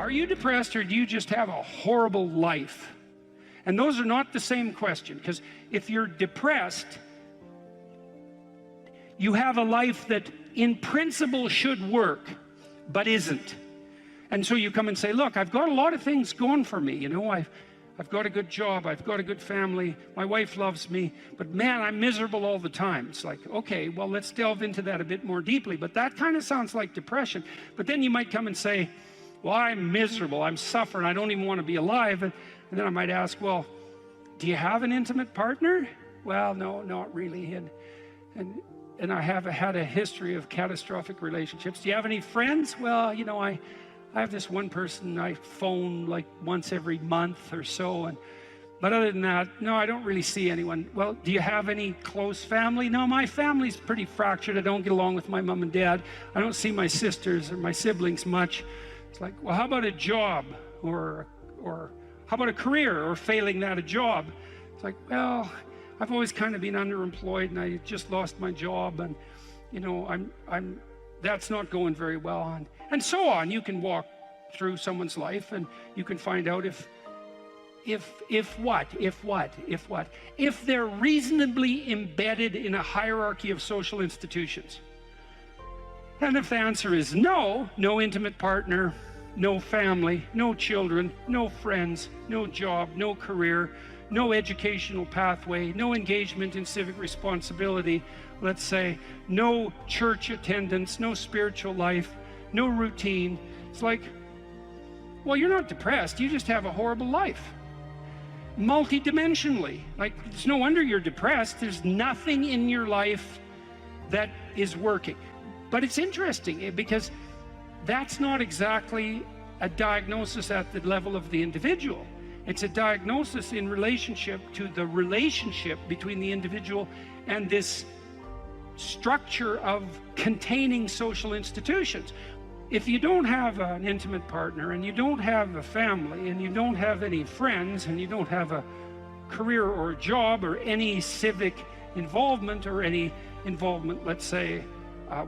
Are you depressed, or do you just have a horrible life? And those are not the same question, because if you're depressed, you have a life that in principle should work, but isn't. And so you come and say, look, I've got a lot of things going for me. You know, I've got a good job, I've got a good family, my wife loves me, but man, I'm miserable all the time. It's like, okay, well, let's delve into that a bit more deeply. But that kind of sounds like depression. But then you might come and say, well, I'm miserable, I'm suffering, I don't even want to be alive. And then I might ask, well, do you have an intimate partner? Well, no, not really. And I have had a history of catastrophic relationships. Do you have any friends? Well, you know, I have this one person I phone like once every month or so. But other than that, no, I don't really see anyone. Well, do you have any close family? No, my family's pretty fractured. I don't get along with my mom and dad. I don't see my sisters or my siblings much. It's like, well, how about a job? Or how about a career, or failing that, a job? It's like, well, I've always kind of been underemployed, and I just lost my job, and you know, that's not going very well, and so on. You can walk through someone's life, and you can find out if they're reasonably embedded in a hierarchy of social institutions. And if the answer is no, no intimate partner, no family, no children, no friends, no job, no career, no educational pathway, no engagement in civic responsibility, let's say, no church attendance, no spiritual life, no routine. It's like, well, you're not depressed, you just have a horrible life. Multidimensionally. Like, it's no wonder you're depressed. There's nothing in your life that is working. But it's interesting, because that's not exactly a diagnosis at the level of the individual. It's a diagnosis in relationship to the relationship between the individual and this structure of containing social institutions. If you don't have an intimate partner, and you don't have a family, and you don't have any friends, and you don't have a career or a job or any civic involvement, or any involvement, let's say,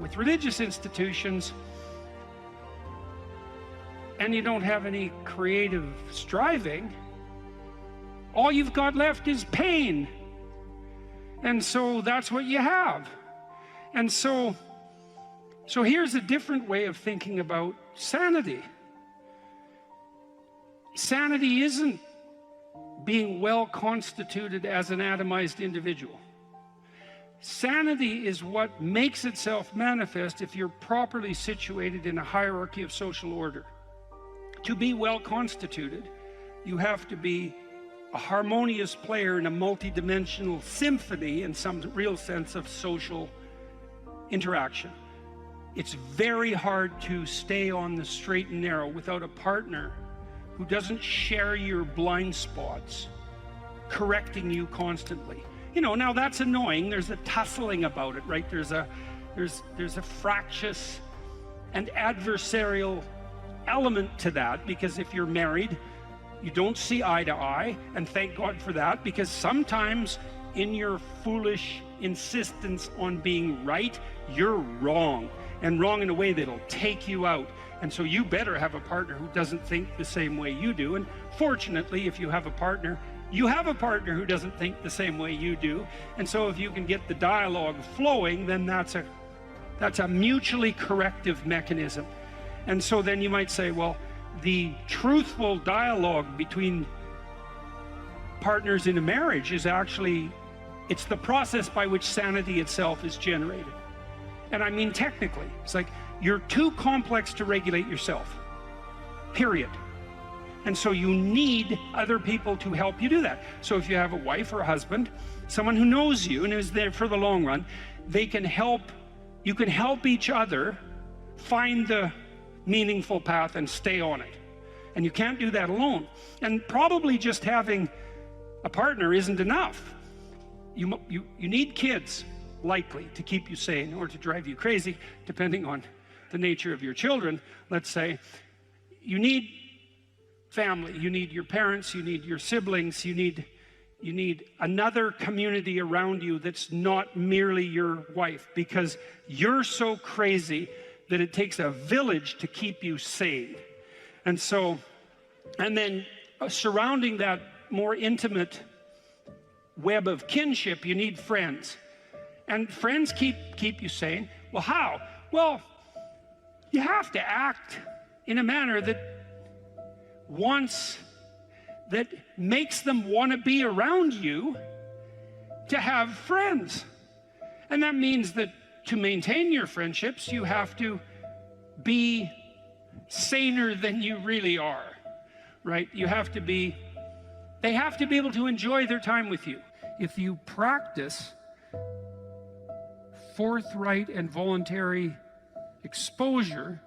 with religious institutions, and you don't have any creative striving, all you've got left is pain. And so that's what you have. And so here's a different way of thinking about sanity. Sanity isn't being well constituted as an atomized individual. Sanity is what makes itself manifest if you're properly situated in a hierarchy of social order. To be well constituted, you have to be a harmonious player in a multidimensional symphony, in some real sense, of social interaction. It's very hard to stay on the straight and narrow without a partner who doesn't share your blind spots, correcting you constantly. You know, now that's annoying. There's a tussling about it, right? There's a fractious and adversarial element to that, because if you're married, you don't see eye to eye, and thank God for that, because sometimes in your foolish insistence on being right, you're wrong, and wrong in a way that'll take you out. And so you better have a partner who doesn't think the same way you do. And fortunately, if you have a partner, you have a partner who doesn't think the same way you do. And so if you can get the dialogue flowing, then that's a mutually corrective mechanism. And so then you might say, well, the truthful dialogue between partners in a marriage is actually, it's the process by which sanity itself is generated. And I mean technically, it's like you're too complex to regulate yourself, period. And so you need other people to help you do that. So if you have a wife or a husband, someone who knows you and is there for the long run, they can help, you can help each other find the meaningful path and stay on it. And you can't do that alone. And probably just having a partner isn't enough. You need kids, likely, to keep you sane or to drive you crazy, depending on the nature of your children, let's say. You need family, you need your parents, you need your siblings, you need another community around you that's not merely your wife, because you're so crazy that it takes a village to keep you sane. And so, and then surrounding that more intimate web of kinship, you need friends. And friends keep you sane. Well, how? Well, you have to act in a manner that makes them want to be around you to have friends. And that means that to maintain your friendships, you have to be saner than you really are, right? They have to be able to enjoy their time with you. If you practice forthright and voluntary exposure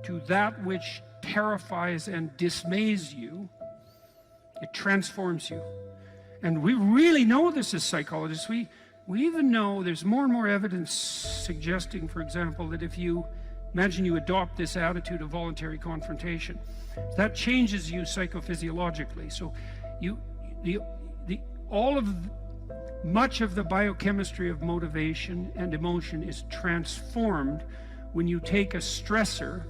to that which terrifies and dismays you, it transforms you. And we really know this as psychologists. We even know there's more and more evidence suggesting, for example, that if you imagine you adopt this attitude of voluntary confrontation, that changes you psychophysiologically. So much of the biochemistry of motivation and emotion is transformed when you take a stressor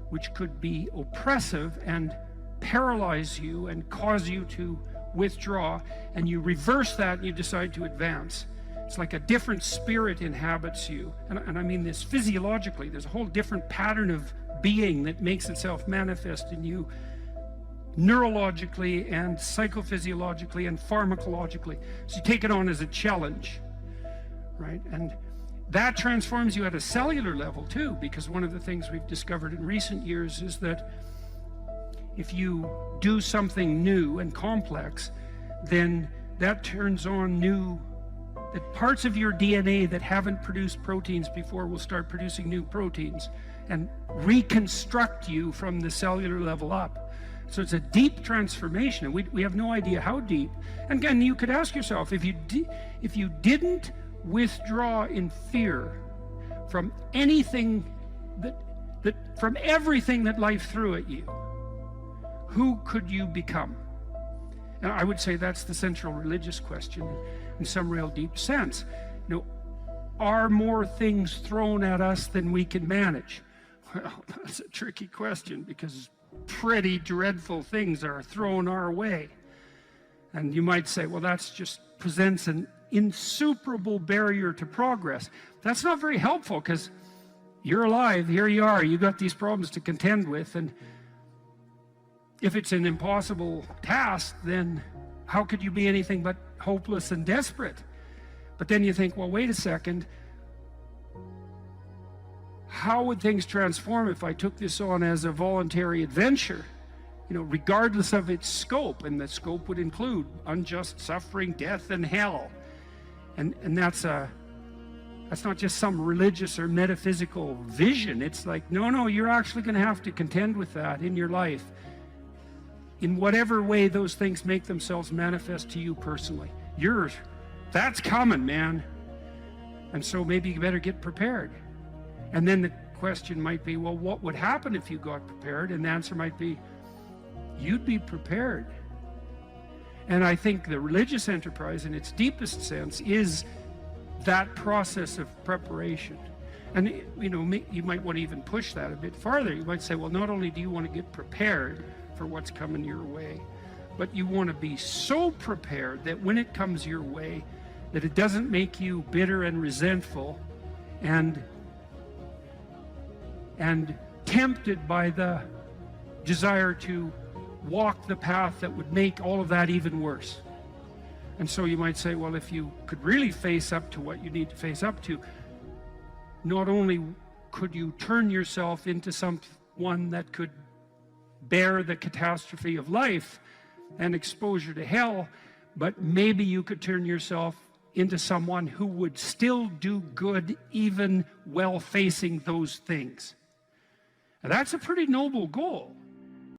which could be oppressive and paralyze you and cause you to withdraw, and you reverse that and you decide to advance. It's like a different spirit inhabits you. And I mean this physiologically. There's a whole different pattern of being that makes itself manifest in you neurologically and psychophysiologically and pharmacologically. So you take it on as a challenge, right? And that transforms you at a cellular level too, because one of the things we've discovered in recent years is that if you do something new and complex, then that turns on that parts of your DNA that haven't produced proteins before will start producing new proteins and reconstruct you from the cellular level up. So it's a deep transformation, and we have no idea how deep. And again, you could ask yourself, if you didn't withdraw in fear from anything from everything that life threw at you, who could you become? And I would say that's the central religious question in some real deep sense. You know, are more things thrown at us than we can manage? Well, that's a tricky question, because pretty dreadful things are thrown our way. And you might say, well, that's just presents an insuperable barrier to progress. That's not very helpful, because you're alive, here you are, you got these problems to contend with, and if it's an impossible task, then how could you be anything but hopeless and desperate? But then you think, well, wait a second, how would things transform if I took this on as a voluntary adventure, you know, regardless of its scope? And the scope would include unjust suffering, death, and hell. And that's not just some religious or metaphysical vision. It's like, no, you're actually going to have to contend with that in your life, in whatever way those things make themselves manifest to you personally. That's coming, man. And so maybe you better get prepared. And then the question might be, well, what would happen if you got prepared? And the answer might be, you'd be prepared. And I think the religious enterprise in its deepest sense is that process of preparation. And you know, you might want to even push that a bit farther. You might say, well, not only do you want to get prepared for what's coming your way, but you want to be so prepared that when it comes your way, that it doesn't make you bitter and resentful and tempted by the desire to walk the path that would make all of that even worse. And so you might say, well, if you could really face up to what you need to face up to, not only could you turn yourself into someone that could bear the catastrophe of life and exposure to hell, but maybe you could turn yourself into someone who would still do good even while facing those things. And that's a pretty noble goal.